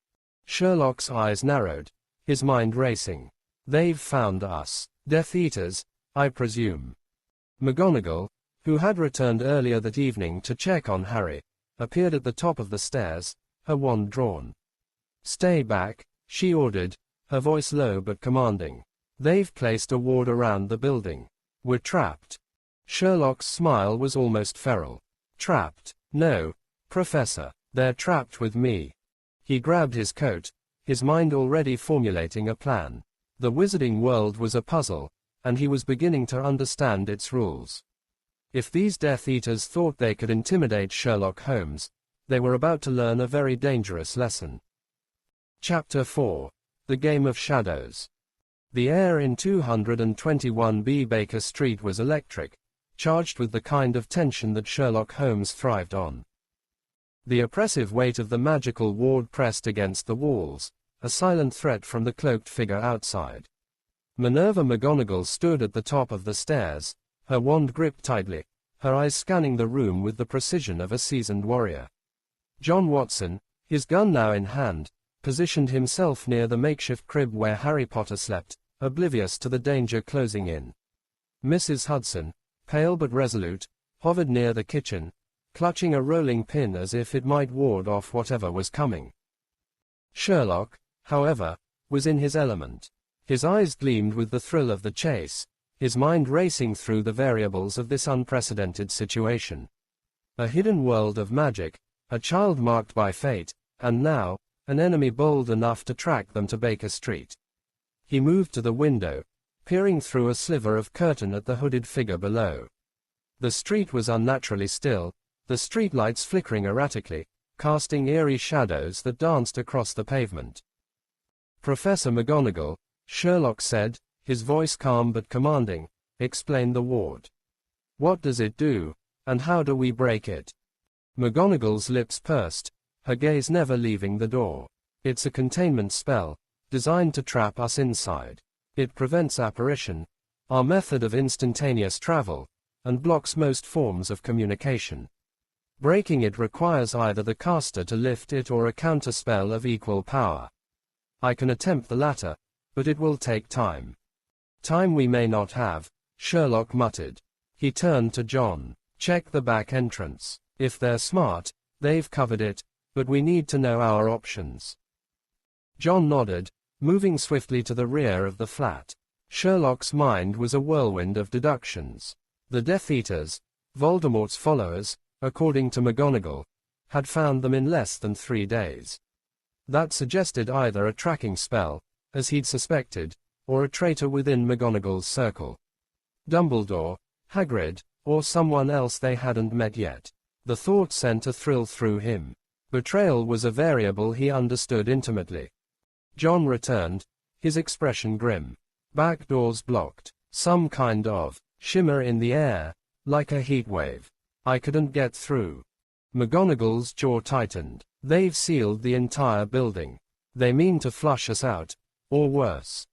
Sherlock's eyes narrowed, his mind racing. "They've found us. Death Eaters, I presume." McGonagall, who had returned earlier that evening to check on Harry, appeared at the top of the stairs, her wand drawn. "Stay back," she ordered, her voice low but commanding. "They've placed a ward around the building. We're trapped." Sherlock's smile was almost feral. "Trapped? No, Professor. They're trapped with me." He grabbed his coat, his mind already formulating a plan. The wizarding world was a puzzle, and he was beginning to understand its rules. If these Death Eaters thought they could intimidate Sherlock Holmes, they were about to learn a very dangerous lesson. Chapter 4. The Game of Shadows. The air in 221B Baker Street was electric, charged with the kind of tension that Sherlock Holmes thrived on. The oppressive weight of the magical ward pressed against the walls, a silent threat from the cloaked figure outside. Minerva McGonagall stood at the top of the stairs, her wand gripped tightly, her eyes scanning the room with the precision of a seasoned warrior. John Watson, his gun now in hand, positioned himself near the makeshift crib where Harry Potter slept, oblivious to the danger closing in. Mrs. Hudson, pale but resolute, hovered near the kitchen, clutching a rolling pin as if it might ward off whatever was coming. Sherlock, however, was in his element. His eyes gleamed with the thrill of the chase, his mind racing through the variables of this unprecedented situation. A hidden world of magic, a child marked by fate, and now, an enemy bold enough to track them to Baker Street. He moved to the window, peering through a sliver of curtain at the hooded figure below. The street was unnaturally still, the streetlights flickering erratically, casting eerie shadows that danced across the pavement. "Professor McGonagall," Sherlock said, his voice calm but commanding, "explain the ward. What does it do, and how do we break it?" McGonagall's lips pursed, her gaze never leaving the door. "It's a containment spell, designed to trap us inside. It prevents apparition, our method of instantaneous travel, and blocks most forms of communication. Breaking it requires either the caster to lift it or a counterspell of equal power. I can attempt the latter, but it will take time." "Time we may not have," Sherlock muttered. He turned to John. "Check the back entrance. If they're smart, they've covered it, but we need to know our options." John nodded, moving swiftly to the rear of the flat. Sherlock's mind was a whirlwind of deductions. The Death Eaters, Voldemort's followers, according to McGonagall, had found them in less than 3 days. That suggested either a tracking spell, as he'd suspected, or a traitor within McGonagall's circle. Dumbledore, Hagrid, or someone else they hadn't met yet. The thought sent a thrill through him. Betrayal was a variable he understood intimately. John returned, his expression grim. "Back doors blocked. Some kind of shimmer in the air, like a heat wave. I couldn't get through." McGonagall's jaw tightened. "They've sealed the entire building. They mean to flush us out, or worse."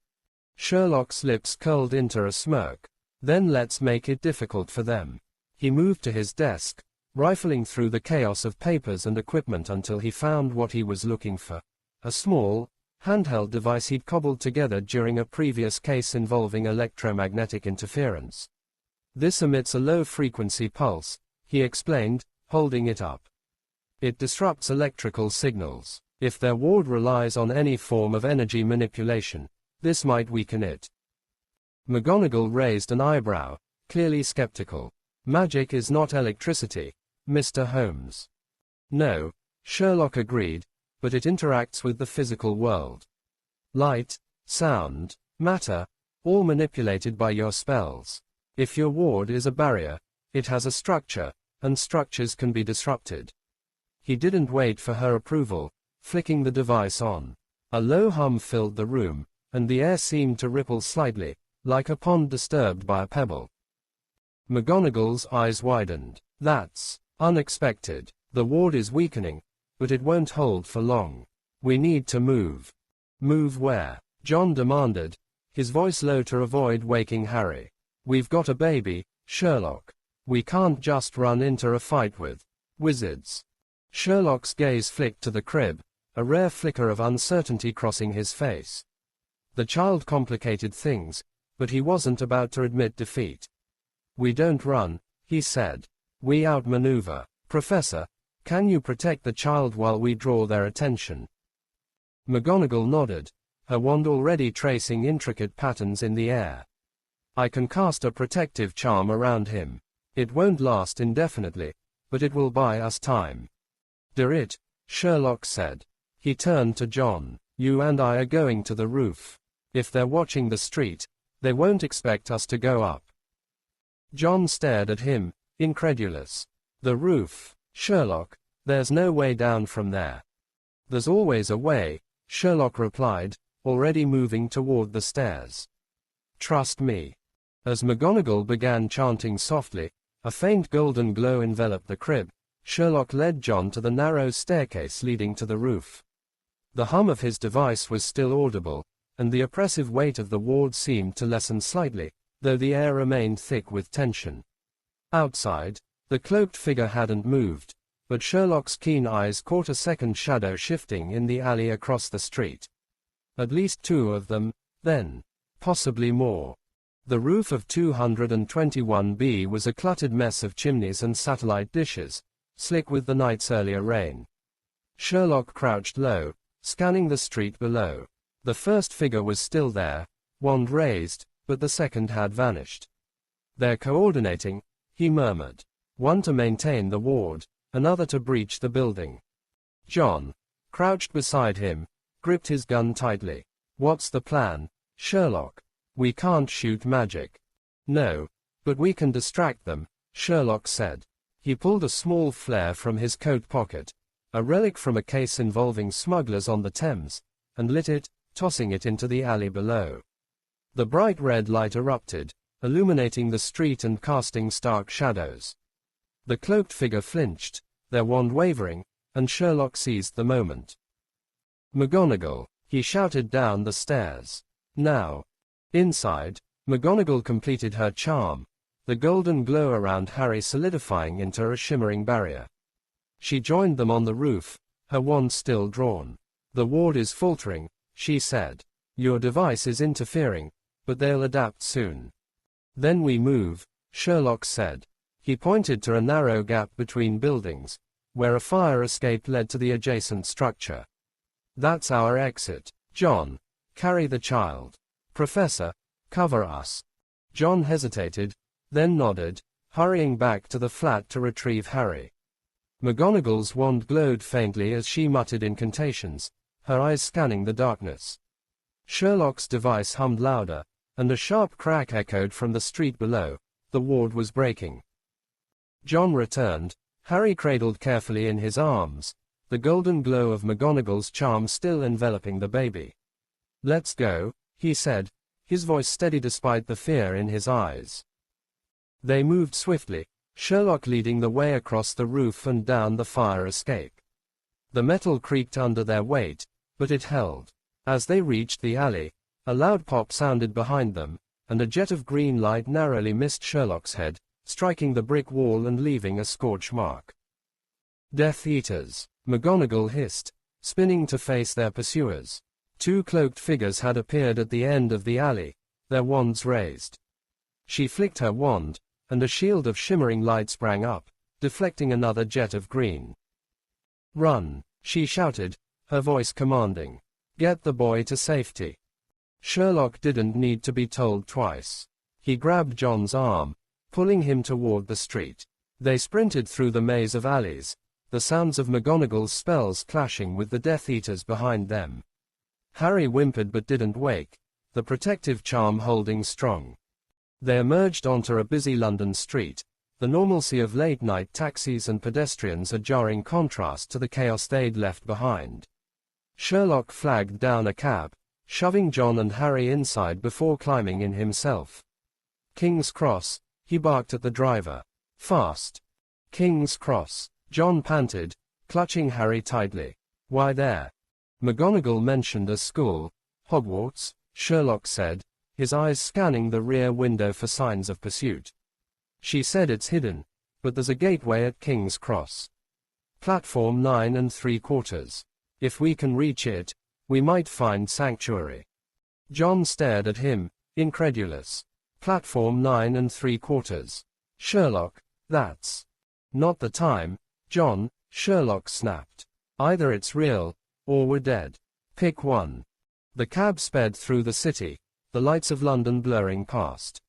Sherlock's lips curled into a smirk. "Then let's make it difficult for them." He moved to his desk, rifling through the chaos of papers and equipment until he found what he was looking for. A small, handheld device he'd cobbled together during a previous case involving electromagnetic interference. "This emits a low-frequency pulse," he explained, holding it up. "It disrupts electrical signals. If their ward relies on any form of energy manipulation, this might weaken it." McGonagall raised an eyebrow, clearly skeptical. "Magic is not electricity, Mr. Holmes." "No," Sherlock agreed, "but it interacts with the physical world. Light, sound, matter, all manipulated by your spells. If your ward is a barrier, it has a structure, and structures can be disrupted." He didn't wait for her approval, flicking the device on. A low hum filled the room, and the air seemed to ripple slightly, like a pond disturbed by a pebble. McGonagall's eyes widened. "That's unexpected. The ward is weakening, but it won't hold for long. We need to move." "Move where?" John demanded, his voice low to avoid waking Harry. "We've got a baby, Sherlock. We can't just run into a fight with wizards." Sherlock's gaze flicked to the crib, a rare flicker of uncertainty crossing his face. The child complicated things, but he wasn't about to admit defeat. "We don't run," he said. "We outmaneuver. Professor, can you protect the child while we draw their attention?" McGonagall nodded, her wand already tracing intricate patterns in the air. "I can cast a protective charm around him. It won't last indefinitely, but it will buy us time." "It," Sherlock said. He turned to John. "You and I are going to the roof. If they're watching the street, they won't expect us to go up." John stared at him, incredulous. "The roof, Sherlock, there's no way down from there." "There's always a way," Sherlock replied, already moving toward the stairs. "Trust me." As McGonagall began chanting softly, a faint golden glow enveloped the crib. Sherlock led John to the narrow staircase leading to the roof. The hum of his device was still audible, and the oppressive weight of the ward seemed to lessen slightly, though the air remained thick with tension. Outside, the cloaked figure hadn't moved, but Sherlock's keen eyes caught a second shadow shifting in the alley across the street. At least two of them, then. Possibly more. The roof of 221B was a cluttered mess of chimneys and satellite dishes, slick with the night's earlier rain. Sherlock crouched low, scanning the street below. The first figure was still there, wand raised, but the second had vanished. "They're coordinating," he murmured. "One to maintain the ward, another to breach the building." John, crouched beside him, gripped his gun tightly. "What's the plan, Sherlock? We can't shoot magic." "No, but we can distract them," Sherlock said. He pulled a small flare from his coat pocket, a relic from a case involving smugglers on the Thames, and lit it, tossing it into the alley below. The bright red light erupted, illuminating the street and casting stark shadows. The cloaked figure flinched, their wand wavering, and Sherlock seized the moment. "McGonagall," he shouted down the stairs. "Now." Inside, McGonagall completed her charm, the golden glow around Harry solidifying into a shimmering barrier. She joined them on the roof, her wand still drawn. "The ward is faltering," she said. "Your device is interfering, but they'll adapt soon." "Then we move," Sherlock said. He pointed to a narrow gap between buildings, where a fire escape led to the adjacent structure. "That's our exit. John, carry the child. Professor, cover us." John hesitated, then nodded, hurrying back to the flat to retrieve Harry. McGonagall's wand glowed faintly as she muttered incantations, her eyes scanning the darkness. Sherlock's device hummed louder, and a sharp crack echoed from the street below. The ward was breaking. John returned, Harry cradled carefully in his arms, the golden glow of McGonagall's charm still enveloping the baby. "Let's go," he said, his voice steady despite the fear in his eyes. They moved swiftly, Sherlock leading the way across the roof and down the fire escape. The metal creaked under their weight, but it held. As they reached the alley, a loud pop sounded behind them, and a jet of green light narrowly missed Sherlock's head, striking the brick wall and leaving a scorch mark. "Death Eaters," McGonagall hissed, spinning to face their pursuers. Two cloaked figures had appeared at the end of the alley, their wands raised. She flicked her wand, and a shield of shimmering light sprang up, deflecting another jet of green. "Run," she shouted, her voice commanding. "Get the boy to safety." Sherlock didn't need to be told twice. He grabbed John's arm, pulling him toward the street. They sprinted through the maze of alleys, the sounds of McGonagall's spells clashing with the Death Eaters behind them. Harry whimpered but didn't wake, the protective charm holding strong. They emerged onto a busy London street, the normalcy of late-night taxis and pedestrians a jarring contrast to the chaos they'd left behind. Sherlock flagged down a cab, shoving John and Harry inside before climbing in himself. "King's Cross," he barked at the driver. "Fast." "King's Cross," John panted, clutching Harry tightly. "Why there?" McGonagall mentioned a school. "Hogwarts," Sherlock said, his eyes scanning the rear window for signs of pursuit. She said it's hidden, but there's a gateway at King's Cross. Platform 9 3/4. If we can reach it, we might find sanctuary. John stared at him, incredulous. Platform 9 3/4. Sherlock, that's not the time, John, Sherlock snapped. Either it's real, or we're dead. Pick one. The cab sped through the city, the lights of London blurring past.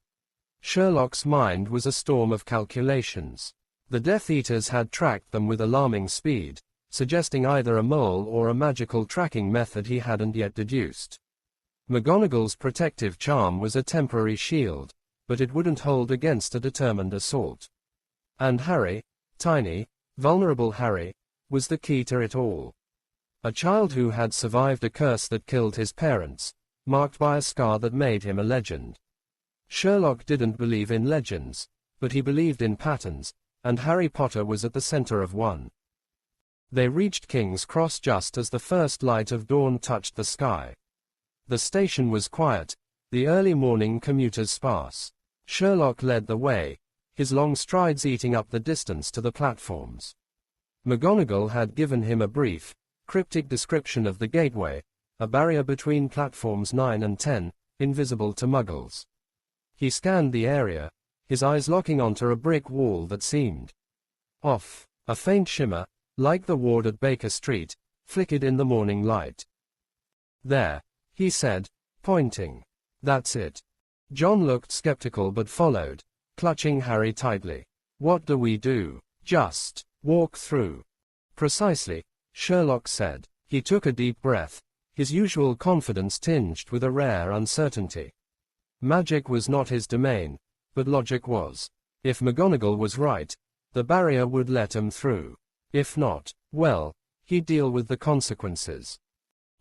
Sherlock's mind was a storm of calculations. The Death Eaters had tracked them with alarming speed, suggesting either a mole or a magical tracking method he hadn't yet deduced. McGonagall's protective charm was a temporary shield, but it wouldn't hold against a determined assault. And Harry, tiny, vulnerable Harry, was the key to it all. A child who had survived a curse that killed his parents, marked by a scar that made him a legend. Sherlock didn't believe in legends, but he believed in patterns, and Harry Potter was at the center of one. They reached King's Cross just as the first light of dawn touched the sky. The station was quiet, the early morning commuters sparse. Sherlock led the way, his long strides eating up the distance to the platforms. McGonagall had given him a brief, cryptic description of the gateway, a barrier between platforms 9 and 10, invisible to Muggles. He scanned the area, his eyes locking onto a brick wall that seemed off. A faint shimmer, like the ward at Baker Street, flickered in the morning light. There, he said, pointing. That's it. John looked skeptical but followed, clutching Harry tightly. What do we do? Just walk through. Precisely, Sherlock said. He took a deep breath, his usual confidence tinged with a rare uncertainty. Magic was not his domain, but logic was. If McGonagall was right, the barrier would let him through. If not, well, he'd deal with the consequences.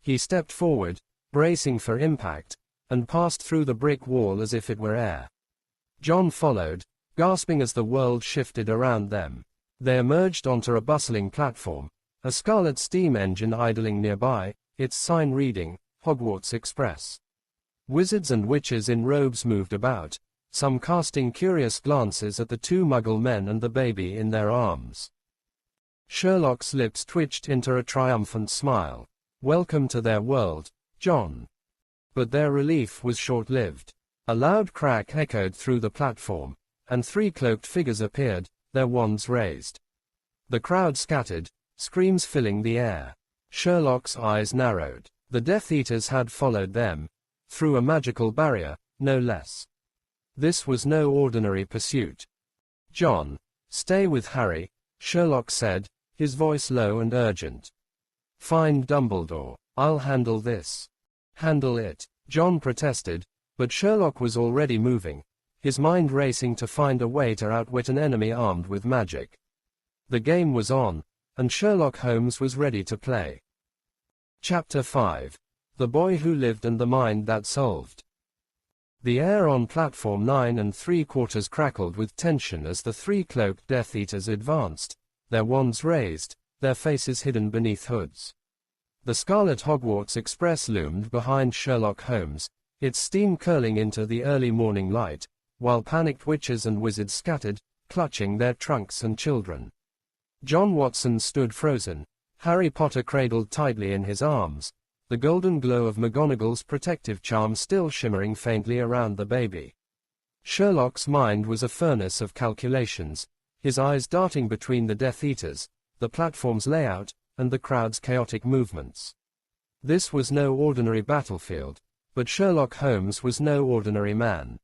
He stepped forward, bracing for impact, and passed through the brick wall as if it were air. John followed, gasping as the world shifted around them. They emerged onto a bustling platform, a scarlet steam engine idling nearby, its sign reading, Hogwarts Express. Wizards and witches in robes moved about, some casting curious glances at the two Muggle men and the baby in their arms. Sherlock's lips twitched into a triumphant smile. Welcome to their world, John. But their relief was short-lived. A loud crack echoed through the platform, and three cloaked figures appeared, their wands raised. The crowd scattered, screams filling the air. Sherlock's eyes narrowed. The Death Eaters had followed them, through a magical barrier, no less. This was no ordinary pursuit. John, stay with Harry, Sherlock said, his voice low and urgent. Find Dumbledore. I'll handle this. Handle it, John protested, but Sherlock was already moving, his mind racing to find a way to outwit an enemy armed with magic. The game was on, and Sherlock Holmes was ready to play. Chapter 5. The Boy Who Lived and the Mind That Solved. The air on platform 9 3/4 crackled with tension as the three cloaked Death Eaters advanced, their wands raised, their faces hidden beneath hoods. The scarlet Hogwarts Express loomed behind Sherlock Holmes, its steam curling into the early morning light, while panicked witches and wizards scattered, clutching their trunks and children. John Watson stood frozen, Harry Potter cradled tightly in his arms, the golden glow of McGonagall's protective charm still shimmering faintly around the baby. Sherlock's mind was a furnace of calculations, his eyes darting between the Death Eaters, the platform's layout, and the crowd's chaotic movements. This was no ordinary battlefield, but Sherlock Holmes was no ordinary man.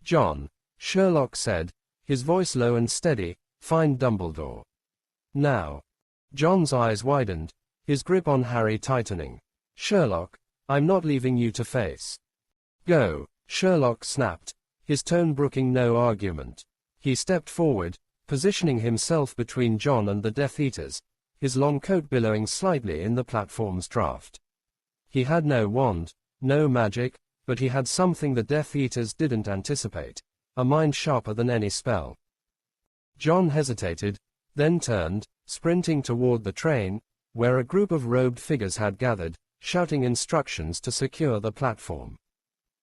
John, Sherlock said, his voice low and steady, find Dumbledore. Now. John's eyes widened, his grip on Harry tightening. Sherlock, I'm not leaving you to face. Go, Sherlock snapped, his tone brooking no argument. He stepped forward, positioning himself between John and the Death Eaters, his long coat billowing slightly in the platform's draft. He had no wand, no magic, but he had something the Death Eaters didn't anticipate, a mind sharper than any spell. John hesitated, then turned, sprinting toward the train, where a group of robed figures had gathered, shouting instructions to secure the platform.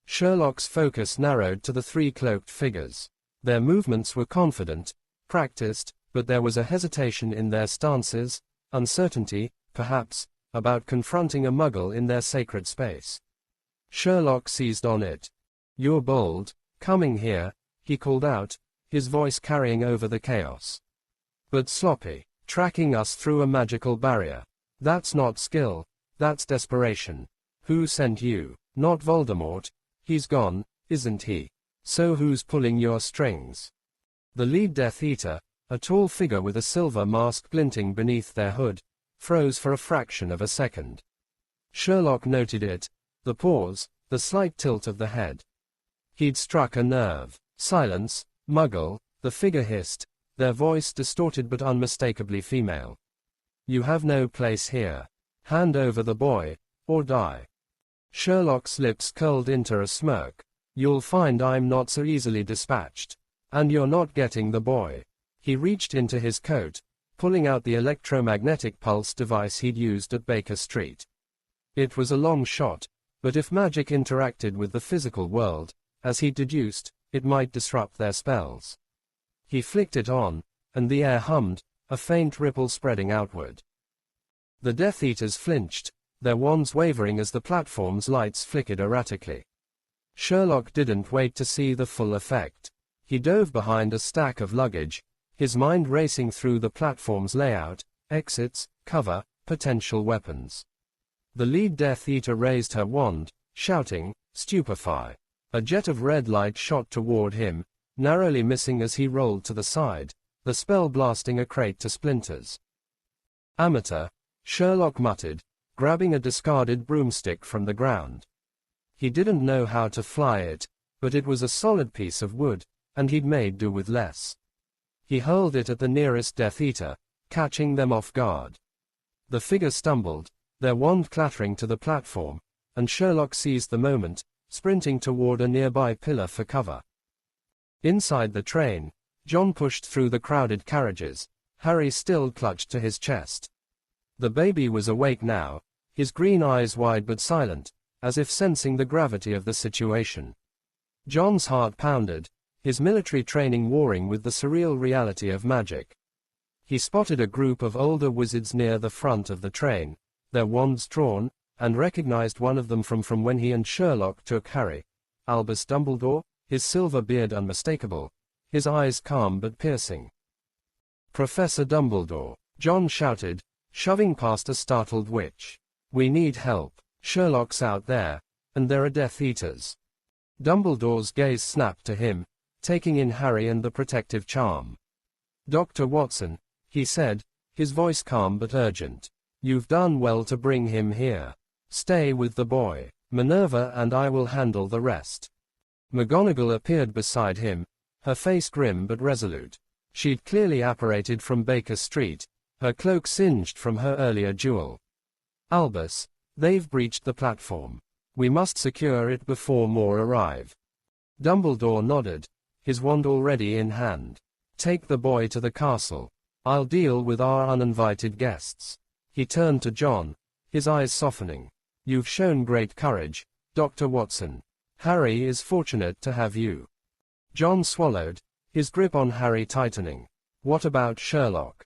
Sherlock's focus narrowed to the three cloaked figures. Their movements were confident, practiced, but there was a hesitation in their stances, uncertainty, perhaps, about confronting a muggle in their sacred space. Sherlock seized on it. "You're bold, coming here," he called out, his voice carrying over the chaos. "But sloppy, tracking us through a magical barrier. That's not skill, that's desperation. Who sent you? Not Voldemort. He's gone, isn't he? So who's pulling your strings?" The lead Death Eater, a tall figure with a silver mask glinting beneath their hood, froze for a fraction of a second. Sherlock noted it, the pause, the slight tilt of the head. He'd struck a nerve. "Silence, Muggle," the figure hissed, their voice distorted but unmistakably female. "You have no place here. Hand over the boy, or die." Sherlock's lips curled into a smirk. "You'll find I'm not so easily dispatched. And you're not getting the boy." He reached into his coat, pulling out the electromagnetic pulse device he'd used at Baker Street. It was a long shot, but if magic interacted with the physical world, as he deduced, it might disrupt their spells. He flicked it on, and the air hummed, a faint ripple spreading outward. The Death Eaters flinched, their wands wavering as the platform's lights flickered erratically. Sherlock didn't wait to see the full effect. He dove behind a stack of luggage, his mind racing through the platform's layout, exits, cover, potential weapons. The lead Death Eater raised her wand, shouting, "Stupefy." A jet of red light shot toward him, narrowly missing as he rolled to the side, the spell blasting a crate to splinters. "Amateur," Sherlock muttered, grabbing a discarded broomstick from the ground. He didn't know how to fly it, but it was a solid piece of wood, and he'd made do with less. He hurled it at the nearest Death Eater, catching them off guard. The figure stumbled, their wand clattering to the platform, and Sherlock seized the moment, sprinting toward a nearby pillar for cover. Inside the train, John pushed through the crowded carriages, Harry still clutched to his chest. The baby was awake now, his green eyes wide but silent, as if sensing the gravity of the situation. John's heart pounded, his military training warring with the surreal reality of magic. He spotted a group of older wizards near the front of the train, their wands drawn, and recognized one of them from when he and Sherlock took Harry. Albus Dumbledore, his silver beard unmistakable, his eyes calm but piercing. "Professor Dumbledore," John shouted, shoving past a startled witch. "We need help. Sherlock's out there, and there are Death Eaters." Dumbledore's gaze snapped to him, taking in Harry and the protective charm. "Dr. Watson," he said, his voice calm but urgent. "You've done well to bring him here. Stay with the boy. Minerva and I will handle the rest." McGonagall appeared beside him, her face grim but resolute. She'd clearly apparated from Baker Street, her cloak singed from her earlier duel. "Albus, they've breached the platform. We must secure it before more arrive." Dumbledore nodded, his wand already in hand. "Take the boy to the castle. I'll deal with our uninvited guests." He turned to John, his eyes softening. "You've shown great courage, Dr. Watson. Harry is fortunate to have you." John swallowed, his grip on Harry tightening. "What about Sherlock?"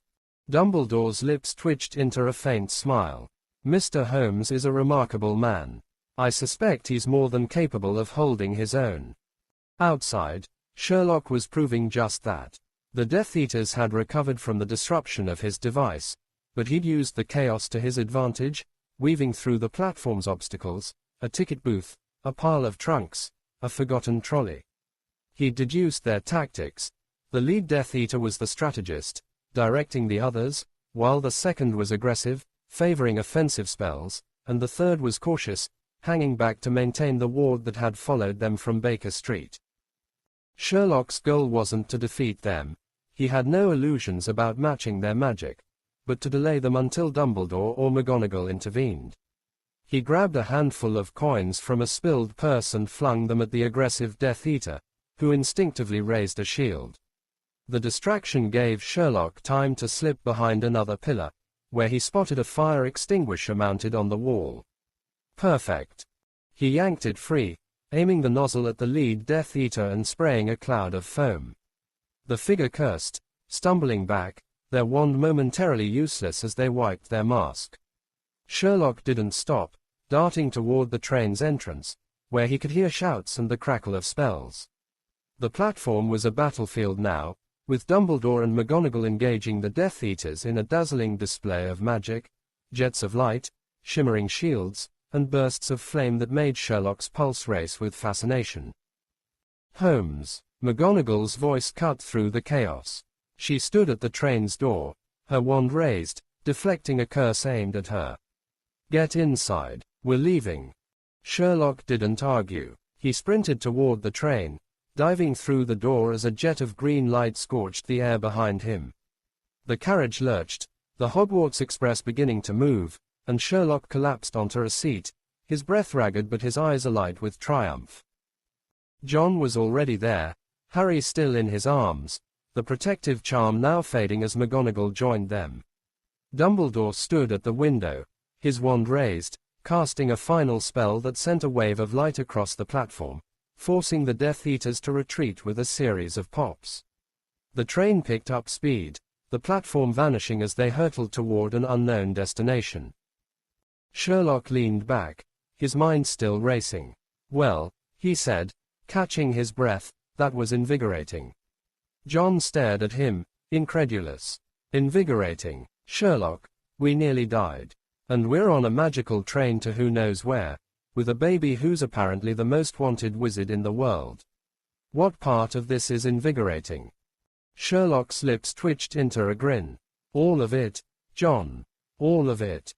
Dumbledore's lips twitched into a faint smile. "Mr. Holmes is a remarkable man. I suspect he's more than capable of holding his own." Outside, Sherlock was proving just that. The Death Eaters had recovered from the disruption of his device, but he'd used the chaos to his advantage, weaving through the platform's obstacles, a ticket booth, a pile of trunks, a forgotten trolley. He'd deduced their tactics. The lead Death Eater was the strategist, directing the others, while the second was aggressive, favoring offensive spells, and the third was cautious, hanging back to maintain the ward that had followed them from Baker Street. Sherlock's goal wasn't to defeat them. He had no illusions about matching their magic, but to delay them until Dumbledore or McGonagall intervened. He grabbed a handful of coins from a spilled purse and flung them at the aggressive Death Eater, who instinctively raised a shield. The distraction gave Sherlock time to slip behind another pillar, where he spotted a fire extinguisher mounted on the wall. Perfect. He yanked it free, aiming the nozzle at the lead Death Eater and spraying a cloud of foam. The figure cursed, stumbling back, their wand momentarily useless as they wiped their mask. Sherlock didn't stop, darting toward the train's entrance, where he could hear shouts and the crackle of spells. The platform was a battlefield now, with Dumbledore and McGonagall engaging the Death Eaters in a dazzling display of magic, jets of light, shimmering shields, and bursts of flame that made Sherlock's pulse race with fascination. Holmes. McGonagall's voice cut through the chaos. She stood at the train's door, her wand raised, deflecting a curse aimed at her. "Get inside, we're leaving." Sherlock didn't argue. He sprinted toward the train, diving through the door as a jet of green light scorched the air behind him. The carriage lurched, the Hogwarts Express beginning to move, and Sherlock collapsed onto a seat, his breath ragged but his eyes alight with triumph. John was already there, Harry still in his arms, the protective charm now fading as McGonagall joined them. Dumbledore stood at the window, his wand raised, casting a final spell that sent a wave of light across the platform, forcing the Death Eaters to retreat with a series of pops. The train picked up speed, the platform vanishing as they hurtled toward an unknown destination. Sherlock leaned back, his mind still racing. "Well," he said, catching his breath, "that was invigorating." John stared at him, incredulous. "Invigorating, Sherlock? We nearly died. And we're on a magical train to who knows where, with a baby who's apparently the most wanted wizard in the world. What part of this is invigorating?" Sherlock's lips twitched into a grin. "All of it, John. All of it."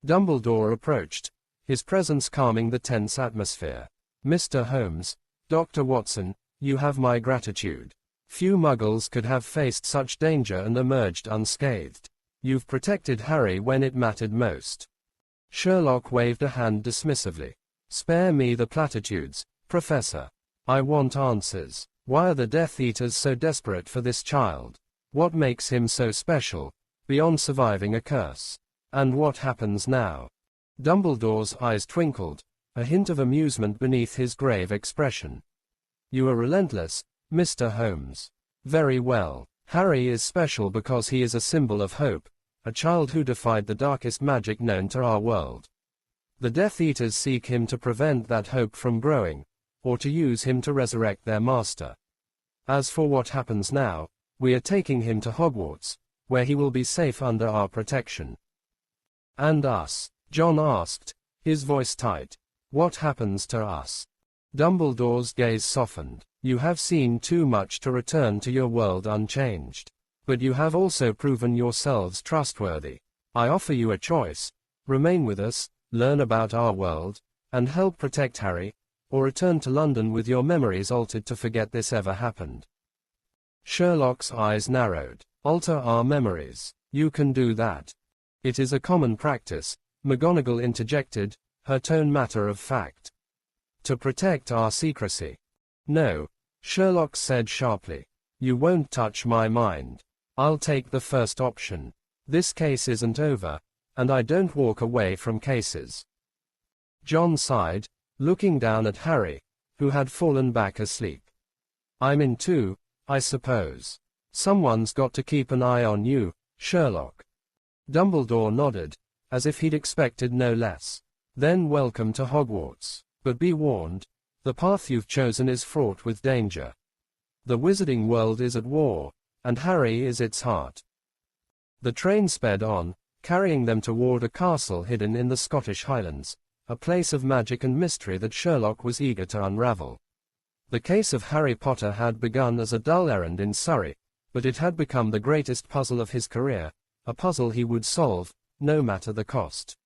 Dumbledore approached, his presence calming the tense atmosphere. "Mr. Holmes, Dr. Watson, you have my gratitude. Few muggles could have faced such danger and emerged unscathed. You've protected Harry when it mattered most." Sherlock waved a hand dismissively. "Spare me the platitudes, Professor. I want answers. Why are the Death Eaters so desperate for this child? What makes him so special, beyond surviving a curse? And what happens now?" Dumbledore's eyes twinkled, a hint of amusement beneath his grave expression. "You are relentless, Mr. Holmes. Very well. Harry is special because he is a symbol of hope, a child who defied the darkest magic known to our world. The Death Eaters seek him to prevent that hope from growing, or to use him to resurrect their master. As for what happens now, we are taking him to Hogwarts, where he will be safe under our protection." "And us?" John asked, his voice tight. "What happens to us?" Dumbledore's gaze softened. "You have seen too much to return to your world unchanged. But you have also proven yourselves trustworthy. I offer you a choice: remain with us, learn about our world, and help protect Harry, or return to London with your memories altered to forget this ever happened." Sherlock's eyes narrowed. "Alter our memories? You can do that." "It is a common practice," McGonagall interjected, her tone matter of fact. "To protect our secrecy." "No," Sherlock said sharply. "You won't touch my mind. I'll take the first option. This case isn't over, and I don't walk away from cases." John sighed, looking down at Harry, who had fallen back asleep. "I'm in too, I suppose. Someone's got to keep an eye on you, Sherlock." Dumbledore nodded, as if he'd expected no less. "Then welcome to Hogwarts. But be warned, the path you've chosen is fraught with danger. The wizarding world is at war, and Harry is its heart." The train sped on, carrying them toward a castle hidden in the Scottish Highlands, a place of magic and mystery that Sherlock was eager to unravel. The case of Harry Potter had begun as a dull errand in Surry, but it had become the greatest puzzle of his career, a puzzle he would solve, no matter the cost.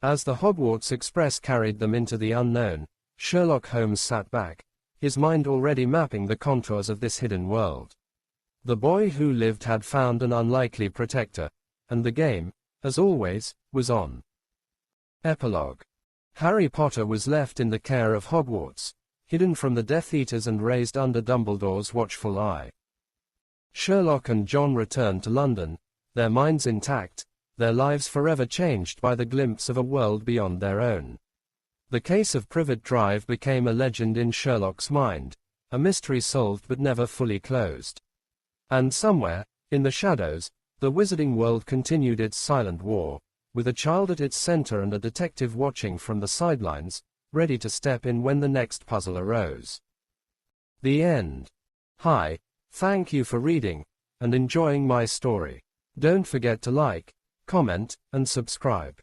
As the Hogwarts Express carried them into the unknown, Sherlock Holmes sat back, his mind already mapping the contours of this hidden world. The boy who lived had found an unlikely protector, and the game, as always, was on. Epilogue. Harry Potter was left in the care of Hogwarts, hidden from the Death Eaters and raised under Dumbledore's watchful eye. Sherlock and John returned to London, their minds intact, their lives forever changed by the glimpse of a world beyond their own. The case of Privet Drive became a legend in Sherlock's mind, a mystery solved but never fully closed. And somewhere, in the shadows, the wizarding world continued its silent war, with a child at its center and a detective watching from the sidelines, ready to step in when the next puzzle arose. The end. Hi, thank you for reading and enjoying my story. Don't forget to like, comment, and subscribe.